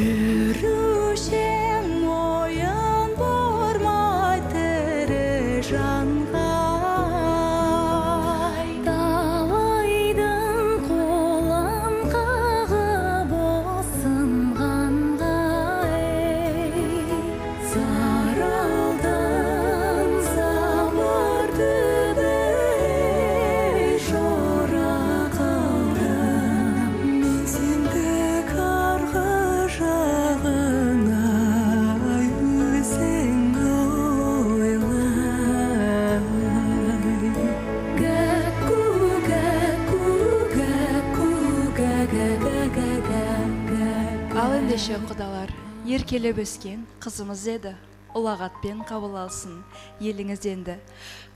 жүрушең мойын бұрмай тірі жанға талайдың қолын қағып осынғандай сарылдың сабыр түбі жора қалдым мен сендік арғы жағыңа өзің ойлай гәку гәку гәку гә-гә-гә-гә-гә. Ал ендеше құдалар, еркелеп өскен қызымыз еді. Ұлағатпен қабыл алсын еліңізденді.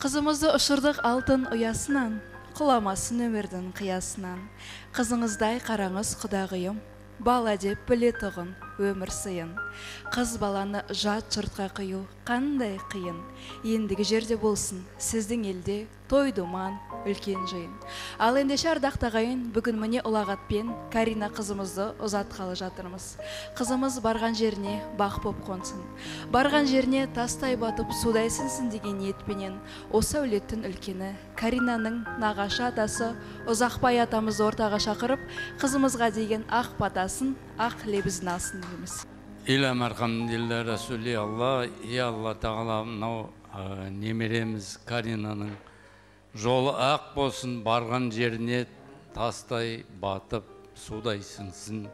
Қызымызды ұшырдық алтын ұясынан, құламасын өмірдің қиясынан. Қызыңыздай қараңыз құдағиым, бала деп біле тұғын өмір сыйын. Қыз баланы жат жұртқа қию қандай қиын. Ендігі жерде болсын сіздің елде той думан үлкен жиын. Ал ендеше ардақтағайын, бүгін міне ұлағатпен Карина қызымызды ұзатқалы жатырмыз. Қызымыз барған жеріне бақ боп қонсын. Барған жеріне тастай батып судай сынсын деген ниетпенен осы әулеттің үлкені Каринаның нағашы атасы Ұзақбай атамызды ортаға шақырып, қызымызға деген ақ батасын, ақ лебізін алсын дейміз. Иля мархамдилля Расули Алла, Алла тағала мынау немереміз Каринаның жолы ақ болсын, барған жеріне тастай батып судай сынсын.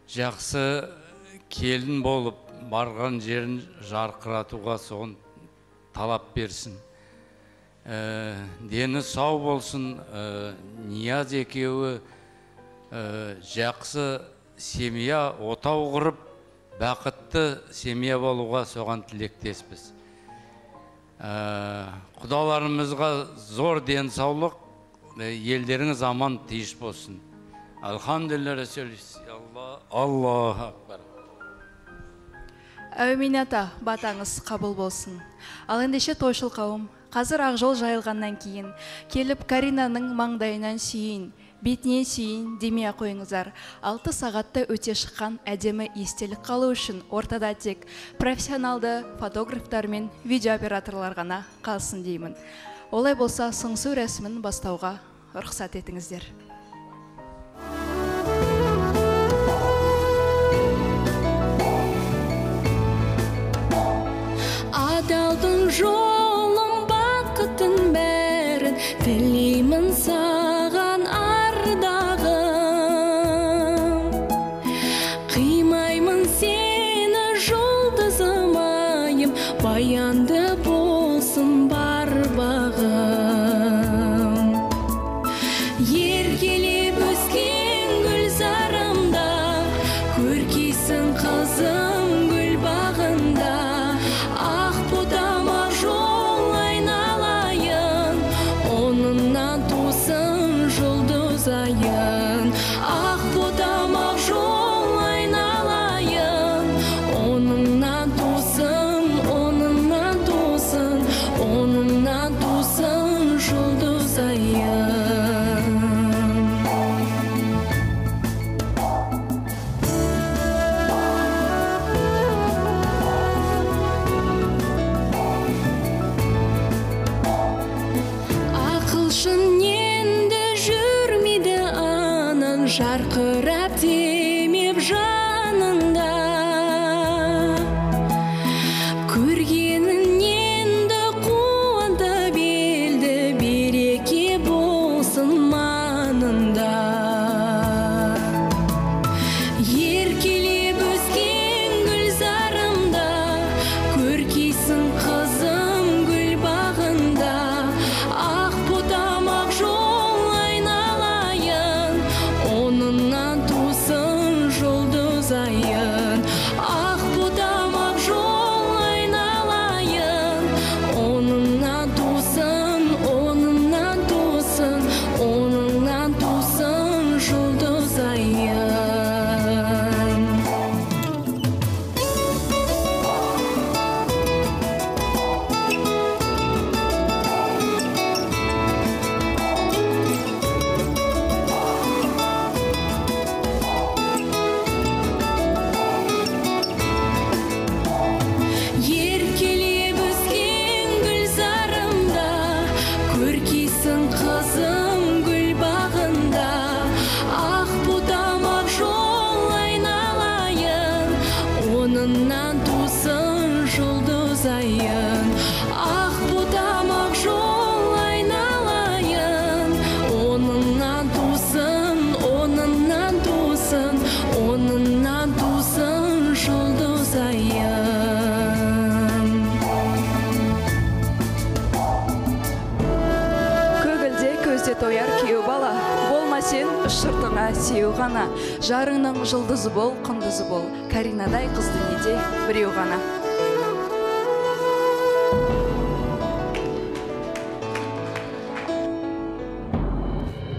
Жақсы келін болып барған жерін жарқыратуға соғын талап берсін. Дені сау болсын, Нияз екеуі жақсы семья отау құрып, бақытты семья болуға соған тілектеспіз. Құдаларымызға зор денсаулық, елдеріңіз аман тиыш болсын. Алхамдулилля Расулис. Аллаху акбар. Әумин ата, батаңыз қабыл болсын. Ал ендеше тойшыл қауым, қазір ақ жол жайылғаннан кейін келіп Каринаның маңдайынан сүйейін, бетінен сүйейін демей қойыңыздар. 6 сағатта өте шыққан әдемі естелік қалу үшін ортада тек профессионалды фотографтар мен видеооператорлар ғана қалсын деймін. Олай болса, сыңсу рәсімін бастауға рұқсат етіңіздер. Адалдың жолын бақытын бәрін тілеймін саған ардағым. Қимаймын сені жұлдызым айым, баянды болсын бар бағым. Еркелеп өскен гүл зарымда, көркейсің қызым гүл бағында. Ақ ботама жол айналайын, онынан тусын жұлдыз айын. Ақ ботама жол айналайын, онынан тусын, онынан тусын, онынан тусын жұлдыз айын. Ақылшын енді жүрмейді анын, жарқырап демеп жанында. Көргенін енді қуантып елді, береке болсын маңында. Еркелеп өскен гүл зарымда, көркейсің қызым гүл бағында. Ақ ботам ақ жол айналайын, онынан тусын, көркейсің қызым гүл бағында, ақ бұтамақ жол айналайын, онынан тусын жұлдыз айын. Ақ бұтамақ жол айналайын, онынан тусын, онынан тусын, онынан тусын жұлдыз айын. Көгілде көзде тояр күйеу бала, болма сен ұшыртыңа сеу ғана. Жарыңның жұлдызы бол, құндызы бол, Каринадай қыз дүниеде біреу ғана.